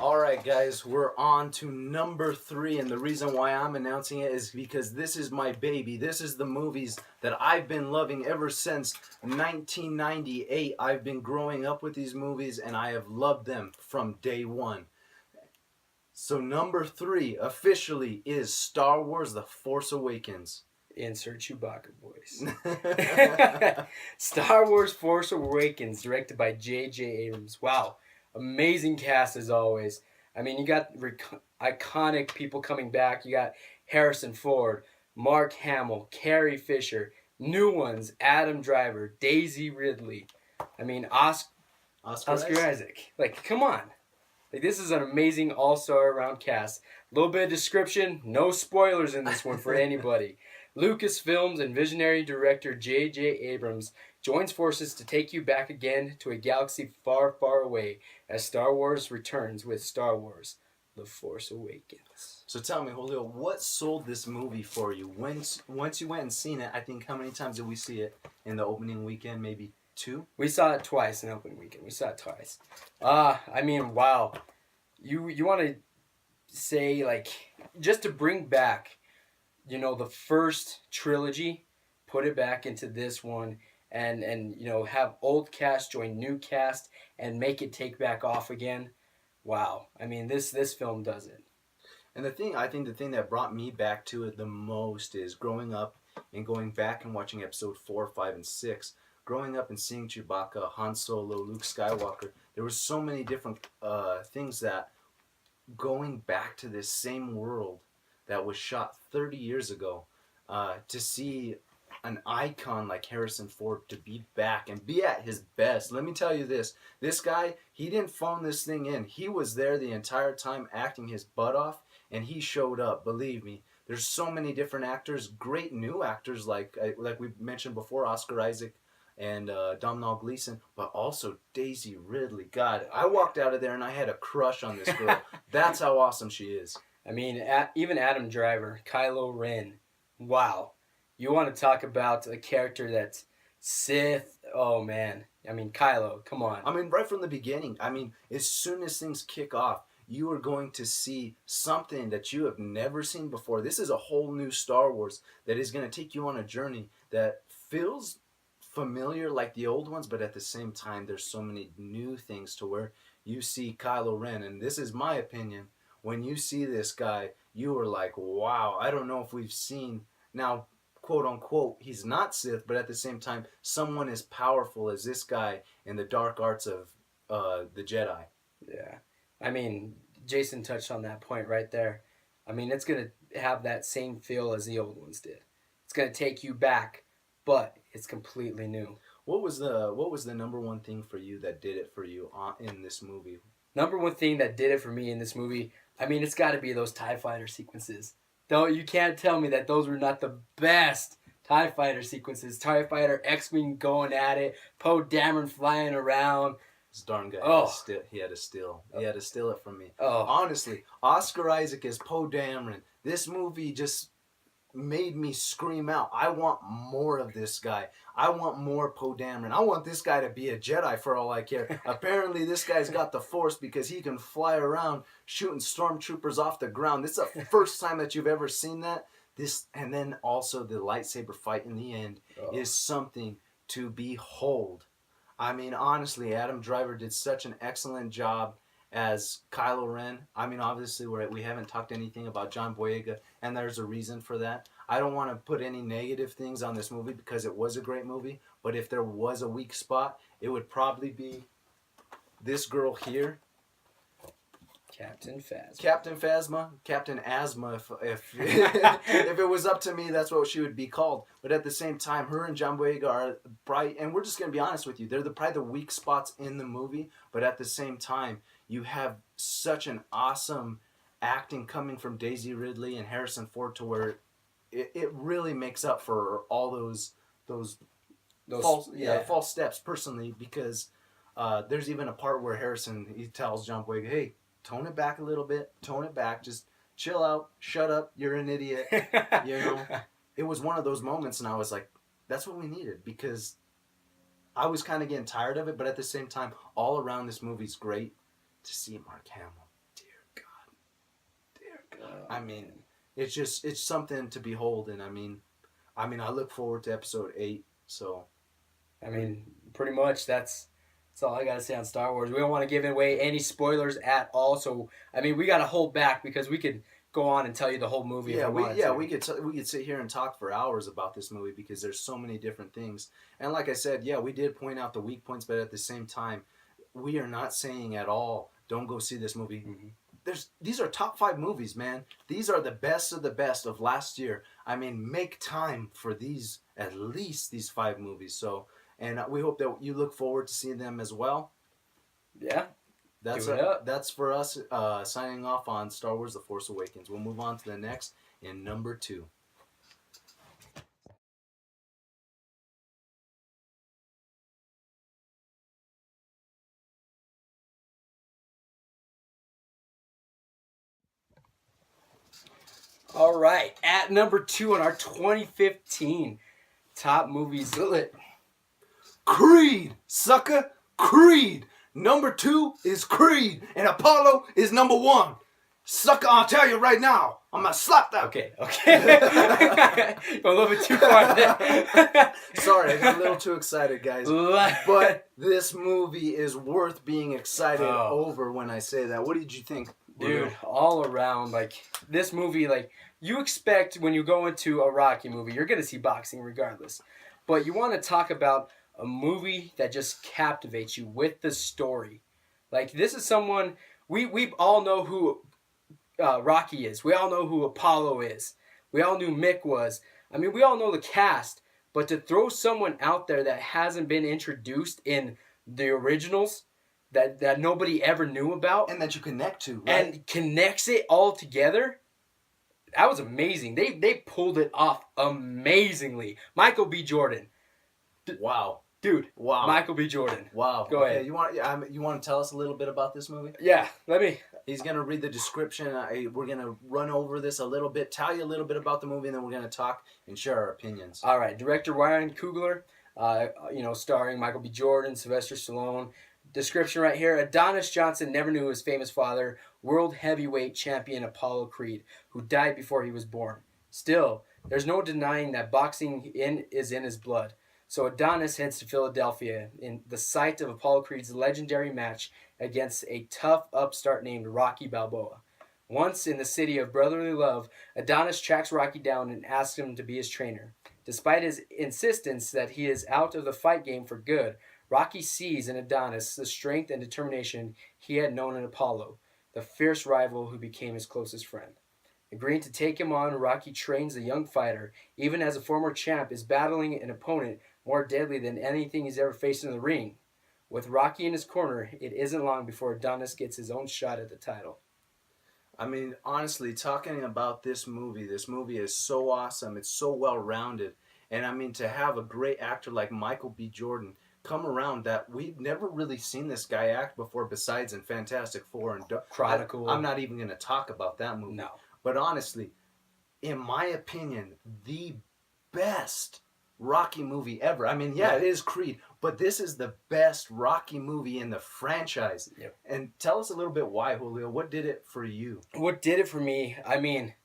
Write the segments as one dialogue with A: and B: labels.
A: All right, guys, we're on to number 3, and the reason why I'm announcing it is because this is my baby. This is the movies that I've been loving ever since 1998. I've been growing up with these movies, and I have loved them from day one. So number 3 officially is Star Wars: The Force Awakens.
B: Insert Chewbacca voice. Star Wars Force Awakens, directed by J.J. Abrams. Wow. Amazing cast as always. I mean, you got iconic people coming back. You got Harrison Ford, Mark Hamill, Carrie Fisher, new ones, Adam Driver, Daisy Ridley. I mean,
A: Oscar
B: Oscar
A: Isaac.
B: Isaac. Like, come on. Like, this is an amazing all-star around cast. A little bit of description, no spoilers in this one for anybody. Lucasfilms and visionary director J.J. Abrams joins forces to take you back again to a galaxy far, far away as Star Wars returns with Star Wars: The Force Awakens.
A: So tell me, Julio, what sold this movie for you? Once you went and seen it, I think how many times did we see it in the opening weekend? Maybe 2?
B: We saw it twice in opening weekend. We saw it twice. I mean, wow. You want to say, like, just to bring back, the first trilogy, put it back into this one, and have old cast join new cast and make it take back off again. Wow. I mean, this film does it.
A: And I think the thing that brought me back to it the most is growing up and going back and watching episode 4, 5, and 6. Growing up and seeing Chewbacca, Han Solo, Luke Skywalker, there were so many different things that going back to this same world that was shot 30 years ago, to see an icon like Harrison Ford to be back and be at his best. Let me tell you this guy, he didn't phone this thing in. He was there the entire time acting his butt off, and he showed up, believe me. There's so many different actors, great new actors like we mentioned before, Oscar Isaac and Domhnall Gleeson, but also Daisy Ridley. God, I walked out of there and I had a crush on this girl. That's how awesome she is.
B: I mean, even Adam Driver, Kylo Ren. Wow. You want to talk about a character that's Sith? Oh, man. I mean, Kylo, come on.
A: I mean, right from the beginning, as soon as things kick off, you are going to see something that you have never seen before. This is a whole new Star Wars that is going to take you on a journey that feels familiar like the old ones, but at the same time, there's so many new things to where you see Kylo Ren, and this is my opinion. When you see this guy, you are like, wow, I don't know if we've seen, now, quote unquote, he's not Sith, but at the same time, someone as powerful as this guy in the dark arts of the Jedi.
B: Yeah. I mean, Jason touched on that point right there. I mean, it's going to have that same feel as the old ones did. It's going to take you back, but it's completely new.
A: What was the number one thing for you that did it for you in this movie?
B: Number one thing that did it for me in this movie, I mean, it's got to be those TIE Fighter sequences. Though you can't tell me that those were not the best TIE Fighter sequences. TIE Fighter, X-Wing going at it, Poe Dameron flying around.
A: This darn guy, he had to steal it from me.
B: Oh.
A: Honestly, Oscar Isaac as Poe Dameron. This movie just made me scream out. I want more of this guy. I want more Poe Dameron. I want this guy to be a Jedi for all I care. Apparently this guy's got the Force because he can fly around shooting stormtroopers off the ground. This is the first time that you've ever seen that. And then also the lightsaber fight in the end is something to behold. I mean, honestly, Adam Driver did such an excellent job as Kylo Ren. I mean, obviously, we haven't talked anything about John Boyega, and there's a reason for that. I don't want to put any negative things on this movie because it was a great movie, but if there was a weak spot, it would probably be this girl here.
B: Captain Phasma.
A: Captain Asthma, if if it was up to me, that's what she would be called. But at the same time, her and John Boyega are probably, and we're just going to be honest with you, they're probably the weak spots in the movie, but at the same time, you have such an awesome acting coming from Daisy Ridley and Harrison Ford to where it really makes up for all those false steps personally, because there's even a part where he tells John Boyega, hey, tone it back a little bit, just chill out, shut up, you're an idiot. It was one of those moments, and I was like, that's what we needed, because I was kind of getting tired of it, but at the same time, all around this movie's great. To see Mark Hamill, I mean, it's something to behold, and I look forward to episode 8. So
B: I mean, pretty much that's all I gotta say on Star Wars. We don't want to give away any spoilers at all. So I mean, we gotta hold back because we could go on and tell you the whole movie.
A: yeah,
B: if we
A: we
B: wanted
A: yeah
B: to.
A: we could sit here and talk for hours about this movie because there's so many different things. And like I said, yeah, we did point out the weak points, but at the same time, we are not saying at all don't go see this movie.
B: Mm-hmm.
A: These are top 5 movies, man. These are the best of last year. I mean, make time for these, at least these 5 movies. So, and we hope that you look forward to seeing them as well.
B: Yeah.
A: That's
B: Do it up.
A: that's for us signing off on Star Wars: The Force Awakens. We'll move on to the next in number 2.
B: All right, at number 2 on our 2015 top movies.
A: Creed, sucker, Creed. Number 2 is Creed, and Apollo is number 1. Sucker, I'll tell you right now, I'm gonna slap that.
B: Okay. Going a little bit too far there.
A: Sorry, I got a little too excited, guys. But this movie is worth being excited over when I say that. What did you think?
B: Dude, all around, like, this movie, like, you expect when you go into a Rocky movie, you're going to see boxing regardless. But you want to talk about a movie that just captivates you with the story. Like, this is someone, we all know who Rocky is. We all know who Apollo is. We all knew Mick was. I mean, we all know the cast. But to throw someone out there that hasn't been introduced in the originals, that nobody ever knew about,
A: and that you connect to, right?
B: And connects it all together, that was amazing. They pulled it off amazingly. Michael B. Jordan.
A: Wow.
B: Dude.
A: Wow.
B: Michael B. Jordan.
A: Wow.
B: Go ahead.
A: You want to tell us a little bit about this movie?
B: Yeah, let me.
A: He's going to read the description. We're going to run over this a little bit, tell you a little bit about the movie, and then we're going to talk and share our opinions.
B: All right. Director Ryan Coogler, starring Michael B. Jordan, Sylvester Stallone. Description right here. Adonis Johnson never knew his famous father, world heavyweight champion Apollo Creed, who died before he was born. Still, there's no denying that boxing is in his blood. So Adonis heads to Philadelphia in the site of Apollo Creed's legendary match against a tough upstart named Rocky Balboa. Once in the city of brotherly love, Adonis tracks Rocky down and asks him to be his trainer. Despite his insistence that he is out of the fight game for good, Rocky sees in Adonis the strength and determination he had known in Apollo, the fierce rival who became his closest friend. Agreeing to take him on, Rocky trains the young fighter, even as a former champ is battling an opponent more deadly than anything he's ever faced in the ring. With Rocky in his corner, it isn't long before Adonis gets his own shot at the title.
A: I mean, honestly, talking about this movie is so awesome. It's so well-rounded. And I mean, to have a great actor like Michael B. Jordan come around, that we've never really seen this guy act before besides in Fantastic Four and
B: Chronicle.
A: I'm not even going to talk about that movie.
B: No.
A: But honestly, in my opinion, the best Rocky movie ever. I mean, yeah, it is Creed, but this is the best Rocky movie in the franchise.
B: Yep.
A: And tell us a little bit why, Julio. What did it for you?
B: What did it for me? I mean,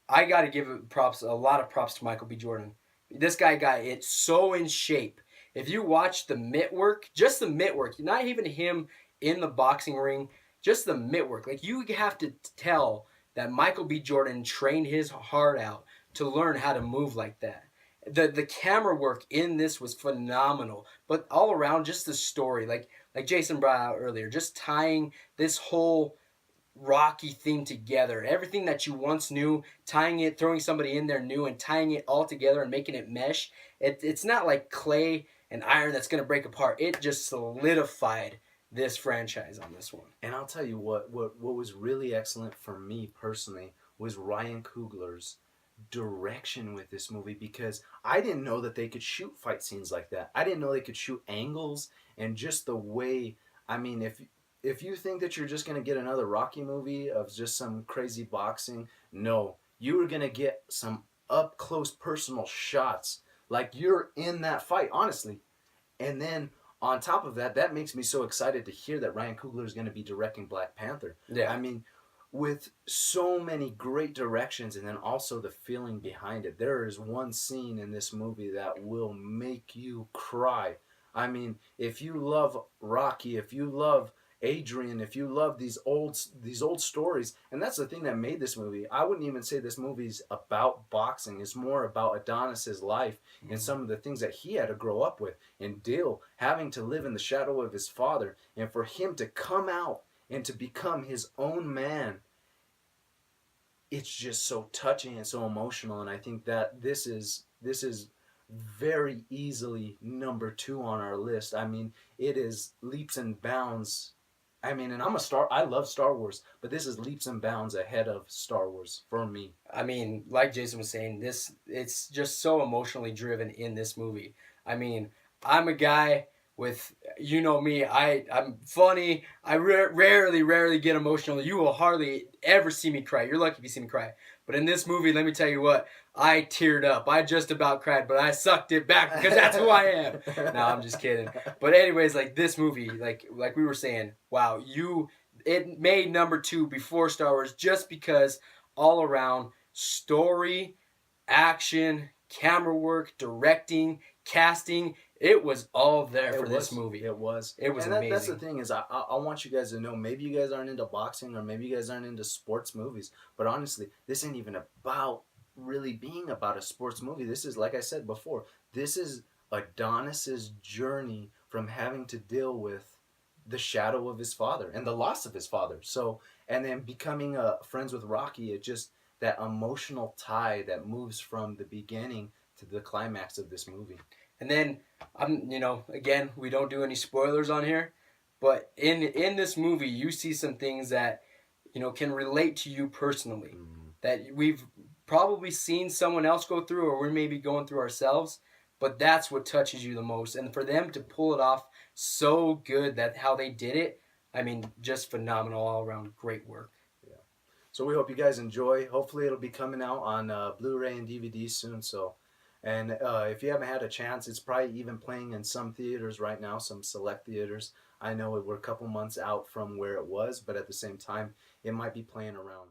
B: I got to give a lot of props to Michael B. Jordan. This guy got it so in shape. If you watch the mitt work, just the mitt work, not even him in the boxing ring, just the mitt work. Like, you have to tell that Michael B. Jordan trained his heart out to learn how to move like that. The camera work in this was phenomenal. But all around, just the story, like Jason brought out earlier, just tying this whole Rocky theme together. Everything that you once knew, tying it, throwing somebody in there new and tying it all together and making it mesh. It's not like clay and iron that's going to break apart. It just solidified this franchise on this one.
A: And I'll tell you what was really excellent for me personally was Ryan Coogler's direction with this movie, because I didn't know that they could shoot fight scenes like that. I didn't know they could shoot angles and just the way, I mean, if you think that you're just going to get another Rocky movie of just some crazy boxing, no. You are going to get some up-close personal shots. Like, you're in that fight, honestly. And then, on top of that, that makes me so excited to hear that Ryan Coogler is going to be directing Black Panther.
B: Yeah.
A: I mean, with so many great directions, and then also the feeling behind it. There is one scene in this movie that will make you cry. I mean, if you love Rocky, if you love Adrian, if you love these old stories, and that's the thing that made this movie. I wouldn't even say this movie's about boxing. It's more about Adonis's life and some of the things that he had to grow up with, and Dale having to live in the shadow of his father, and for him to come out and to become his own man. It's just so touching and so emotional, and I think that this is very easily number two on our list. I mean, it is leaps and bounds. I mean, and I love Star Wars, but this is leaps and bounds ahead of Star Wars for me.
B: I mean, like Jason was saying, it's just so emotionally driven in this movie. I mean, I'm a guy with, you know me, I'm funny. I rarely get emotional. You will hardly ever see me cry. You're lucky if you see me cry. But in this movie, let me tell you what, I teared up. I just about cried, but I sucked it back because that's who I am. No, I'm just kidding. But anyways, like this movie, like we were saying, wow, it made number two before Star Wars just because all around story, action, camera work, directing, casting, it was all there for this movie.
A: It was.
B: It was
A: and
B: amazing.
A: That's the thing is, I want you guys to know, maybe you guys aren't into boxing or maybe you guys aren't into sports movies, but honestly, this ain't even about really being about a sports movie. This is, like I said before, this is Adonis's journey from having to deal with the shadow of his father and the loss of his father. So, and then becoming friends with Rocky, it just, that emotional tie that moves from the beginning to the climax of this movie.
B: And then again, we don't do any spoilers on here, but in this movie, you see some things that can relate to you personally, that we've probably seen someone else go through, or we're maybe going through ourselves. But that's what touches you the most, and for them to pull it off so good, that how they did it, I mean, just phenomenal all around. Great work.
A: Yeah. So we hope you guys enjoy. Hopefully, it'll be coming out on Blu-ray and DVD soon. So. And if you haven't had a chance, it's probably even playing in some theaters right now, some select theaters. I know we're a couple months out from where it was, but at the same time, it might be playing around.